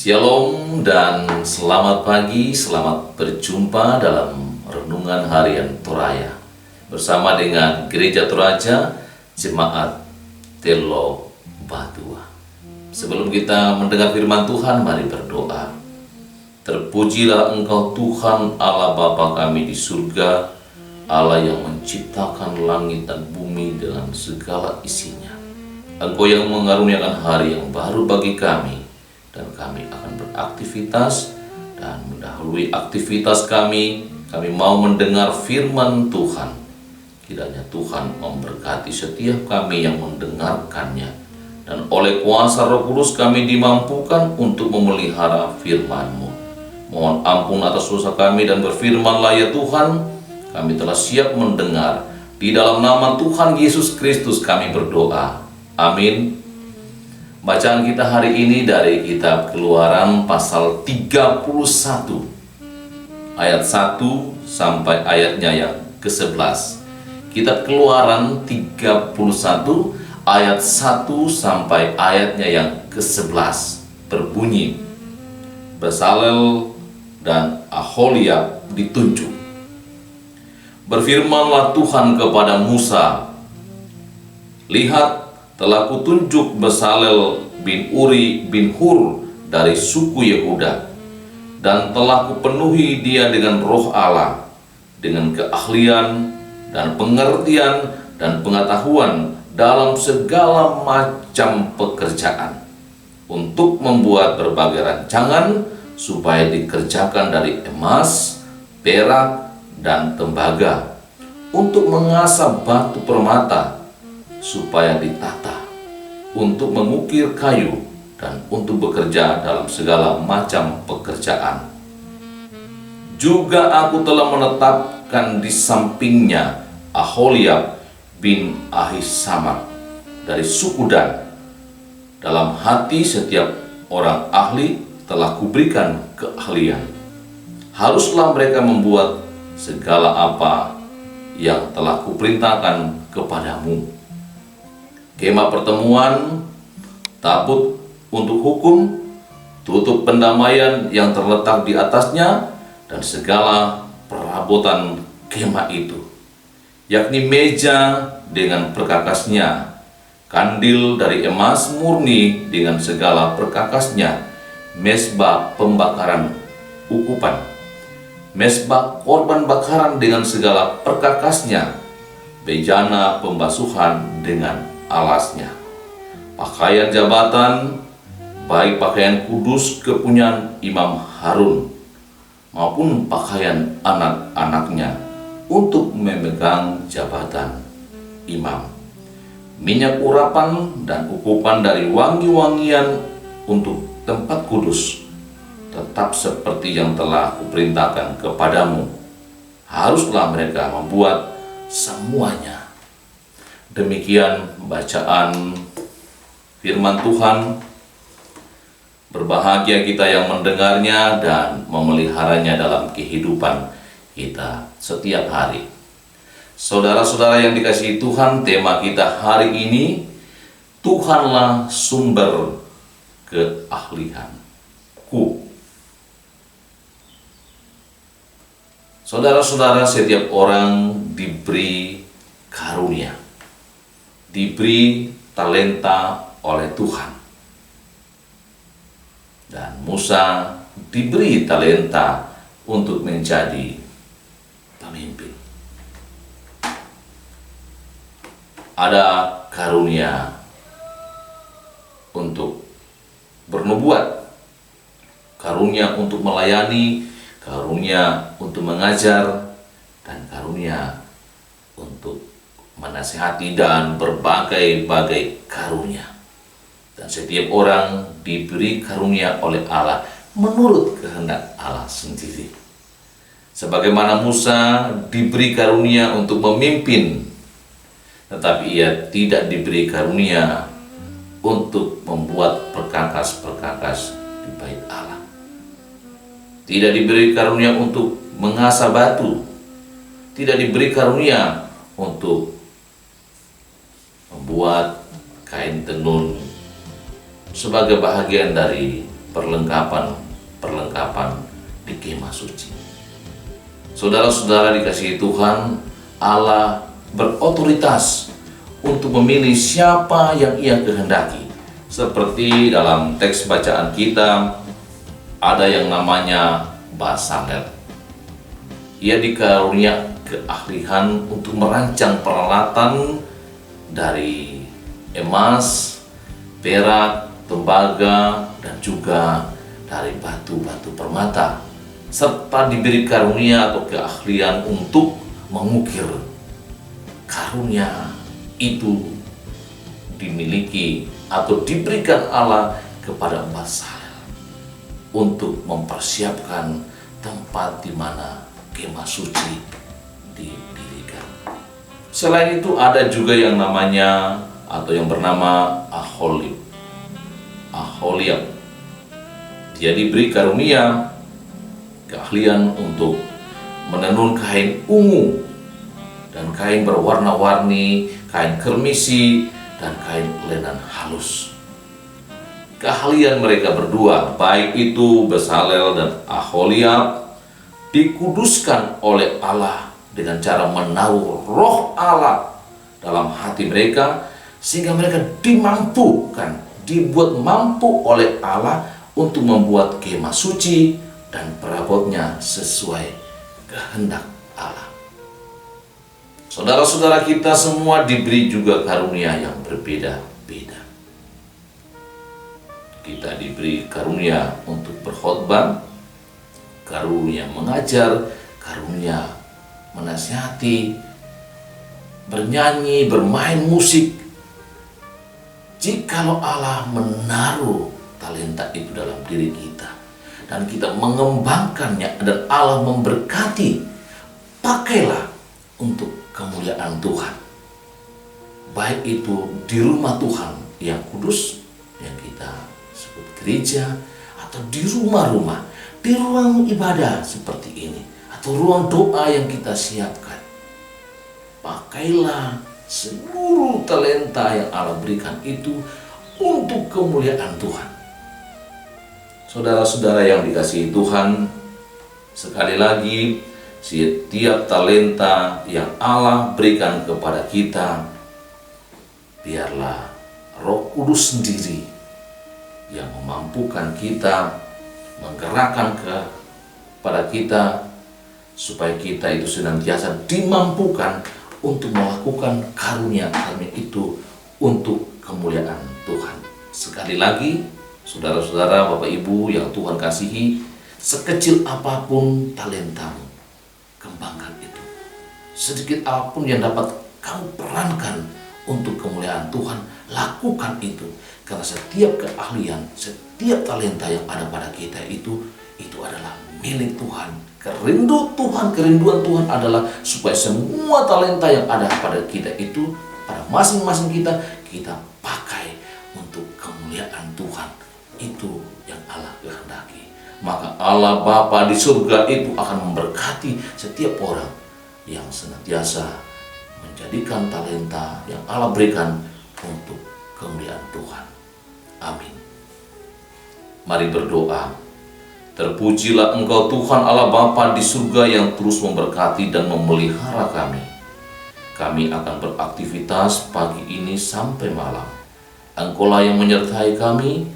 Shalom dan selamat pagi, selamat berjumpa dalam Renungan Harian Toraja bersama dengan Gereja Toraja Jemaat Telo Batua. Sebelum kita mendengar firman Tuhan, mari berdoa. Terpujilah Engkau Tuhan Allah Bapa kami di surga, Allah yang menciptakan langit dan bumi dengan segala isinya. Engkau yang mengaruniakan hari yang baru bagi kami, dan kami akan beraktivitas, dan mendahului aktivitas kami mau mendengar firman Tuhan. Kiranya Tuhan memberkati setiap kami yang mendengarkannya, dan oleh kuasa Roh Kudus kami dimampukan untuk memelihara firman-Mu. Mohon ampun atas dosa kami dan berfirmanlah ya Tuhan, kami telah siap mendengar. Di dalam nama Tuhan Yesus Kristus kami berdoa. Amin. Bacaan kita hari ini dari kitab Keluaran pasal 31 ayat 1 sampai ayatnya yang ke-11. Kitab Keluaran 31 ayat 1 sampai ayatnya yang ke-11 berbunyi, Bezalel dan Aholiab ditunjuk. Berfirmanlah Tuhan kepada Musa, lihat, telah kutunjuk Bezalel bin Uri bin Hur dari suku Yehuda, dan telah kupenuhi dia dengan roh Allah, dengan keahlian dan pengertian dan pengetahuan dalam segala macam pekerjaan, untuk membuat berbagai rancangan supaya dikerjakan dari emas, perak, dan tembaga, untuk mengasah batu permata supaya ditata, untuk mengukir kayu, dan untuk bekerja dalam segala macam pekerjaan. Juga aku telah menetapkan di sampingnya Aholiab bin Ahisamak dari suku Dan. Dalam hati setiap orang ahli telah kuberikan keahlian. Haruslah mereka membuat segala apa yang telah kuperintahkan kepadamu: kemah pertemuan, tabut untuk hukum, tutup pendamaian yang terletak di atasnya, dan segala perabotan kemah itu, yakni meja dengan perkakasnya, kandil dari emas murni dengan segala perkakasnya, mezbah pembakaran ukupan, mezbah korban bakaran dengan segala perkakasnya, bejana pembasuhan dengan alasnya, pakaian jabatan, baik pakaian kudus kepunyaan Imam Harun maupun pakaian anak-anaknya untuk memegang jabatan imam, minyak urapan dan ukupan dari wangi-wangian untuk tempat kudus, tetap seperti yang telah kuperintahkan kepadamu. Haruslah mereka membuat semuanya. Demikian bacaan firman Tuhan. Berbahagia kita yang mendengarnya dan memeliharanya dalam kehidupan kita setiap hari. Saudara-saudara yang dikasihi Tuhan, tema kita hari ini, Tuhanlah sumber keahlianku. Saudara-saudara, setiap orang diberi karunia, diberi talenta oleh Tuhan. Dan Musa diberi talenta untuk menjadi pemimpin. Ada karunia untuk bernubuat, karunia untuk melayani, karunia untuk mengajar, dan karunia untuk menasihati, dan berbagai-bagai karunia. Dan setiap orang diberi karunia oleh Allah menurut kehendak Allah sendiri. Sebagaimana Musa diberi karunia untuk memimpin, tetapi ia tidak diberi karunia untuk membuat perkakas-perkakas di bait Allah. Tidak diberi karunia untuk mengasah batu. Tidak diberi karunia untuk membuat kain tenun sebagai bahagian dari perlengkapan di kemah suci. Saudara-saudara dikasihi Tuhan, Allah berotoritas untuk memilih siapa yang Ia kehendaki. Seperti dalam teks bacaan kita, ada yang namanya Bezalel. Ia dikarunia keahlian untuk merancang peralatan dari emas, perak, tembaga, dan juga dari batu-batu permata, serta diberi karunia atau keahlian untuk mengukir. Karunia itu dimiliki atau diberikan Allah kepada Bezalel untuk mempersiapkan tempat di mana kemah suci didirikan. Selain itu ada juga yang namanya atau yang bernama Aholiab. Dia diberi karunia keahlian untuk menenun kain ungu dan kain berwarna-warni, kain kermisi, dan kain lenan halus. Keahlian mereka berdua, baik itu Bezalel dan Aholiab, dikuduskan oleh Allah dengan cara menaruh roh Allah dalam hati mereka, sehingga mereka dibuat mampu oleh Allah untuk membuat kemah suci dan perabotnya sesuai kehendak Allah. Saudara-saudara kita semua diberi juga karunia yang berbeda-beda. Kita diberi karunia untuk berkhotbah, karunia mengajar, karunia menasihati, bernyanyi, bermain musik. Jikalau Allah menaruh talenta itu dalam diri kita dan kita mengembangkannya dan Allah memberkati, pakailah untuk kemuliaan Tuhan. Baik itu di rumah Tuhan yang kudus yang kita sebut gereja, atau di rumah-rumah, di ruang ibadah seperti ini, atau ruang doa yang kita siapkan. Pakailah seluruh talenta yang Allah berikan itu untuk kemuliaan Tuhan. Saudara-saudara yang dikasihi Tuhan, sekali lagi, setiap talenta yang Allah berikan kepada kita, biarlah Roh Kudus sendiri yang memampukan kita, menggerakkan kepada kita, supaya kita itu senantiasa dimampukan untuk melakukan karunia-karunia itu untuk kemuliaan Tuhan. Sekali lagi, saudara-saudara, Bapak Ibu yang Tuhan kasihi, sekecil apapun talentamu, kembangkan itu. Sedikit apapun yang dapat kamu perankan untuk kemuliaan Tuhan, lakukan itu. Karena setiap keahlian, setiap talenta yang ada pada kita itu adalah milik Tuhan. Kerinduan Tuhan adalah supaya semua talenta yang ada pada kita itu, pada masing-masing kita pakai untuk kemuliaan Tuhan. Itu yang Allah kehendaki. Maka Allah Bapa di surga itu akan memberkati setiap orang yang senantiasa menjadikan talenta yang Allah berikan untuk kemuliaan Tuhan. Amin. Mari berdoa. Terpujilah Engkau Tuhan Allah Bapa di surga yang terus memberkati dan memelihara kami. Kami akan beraktivitas pagi ini sampai malam. Engkaulah yang menyertai kami,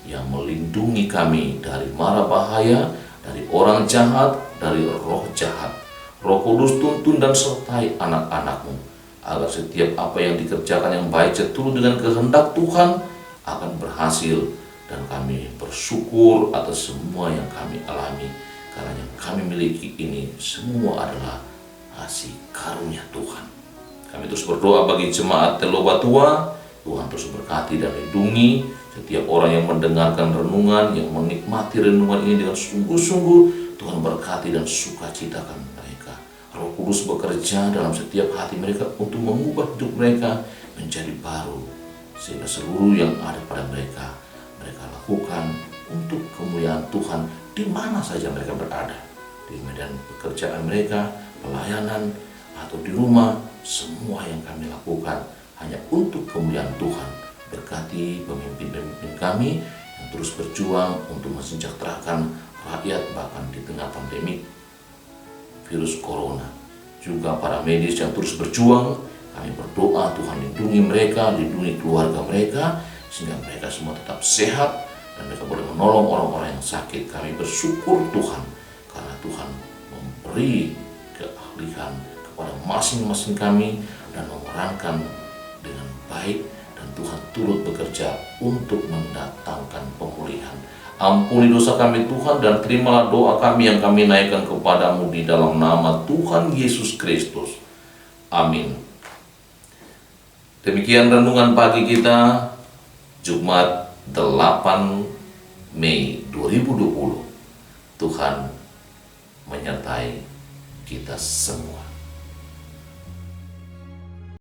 yang melindungi kami dari mara bahaya, dari orang jahat, dari roh jahat. Roh Kudus tuntun dan sertai anak-anak-Mu, agar setiap apa yang dikerjakan yang baik seturut dengan kehendak Tuhan akan berhasil. Dan kami bersyukur atas semua yang kami alami, karena yang kami miliki ini semua adalah hasil karunia Tuhan. Kami terus berdoa bagi jemaat Telo Batua. Tuhan terus berkati dan lindungi setiap orang yang mendengarkan renungan, yang menikmati renungan ini dengan sungguh-sungguh. Tuhan berkati dan sukacitakan mereka. Roh Kudus bekerja dalam setiap hati mereka untuk mengubah hidup mereka menjadi baru, sehingga seluruh yang ada pada mereka lakukan untuk kemuliaan Tuhan di mana saja mereka berada, di medan pekerjaan mereka, pelayanan, atau di rumah. Semua yang kami lakukan hanya untuk kemuliaan Tuhan. Berkati pemimpin-pemimpin kami yang yang terus berjuang untuk mensejahterakan rakyat bahkan di tengah pandemi virus corona. Juga para medis yang terus berjuang, kami berdoa Tuhan lindungi mereka, lindungi keluarga mereka, sehingga mereka semua tetap sehat dan mereka boleh menolong orang-orang yang sakit. Kami bersyukur Tuhan, karena Tuhan memberi keahlian kepada masing-masing kami dan memerankan dengan baik, dan Tuhan turut bekerja untuk mendatangkan pemulihan. Ampuni dosa kami Tuhan, dan terimalah doa kami yang kami naikkan kepadamu di dalam nama Tuhan Yesus Kristus. Amin. Demikian renungan pagi kita Jumat 8 Mei 2020. Tuhan menyertai kita semua.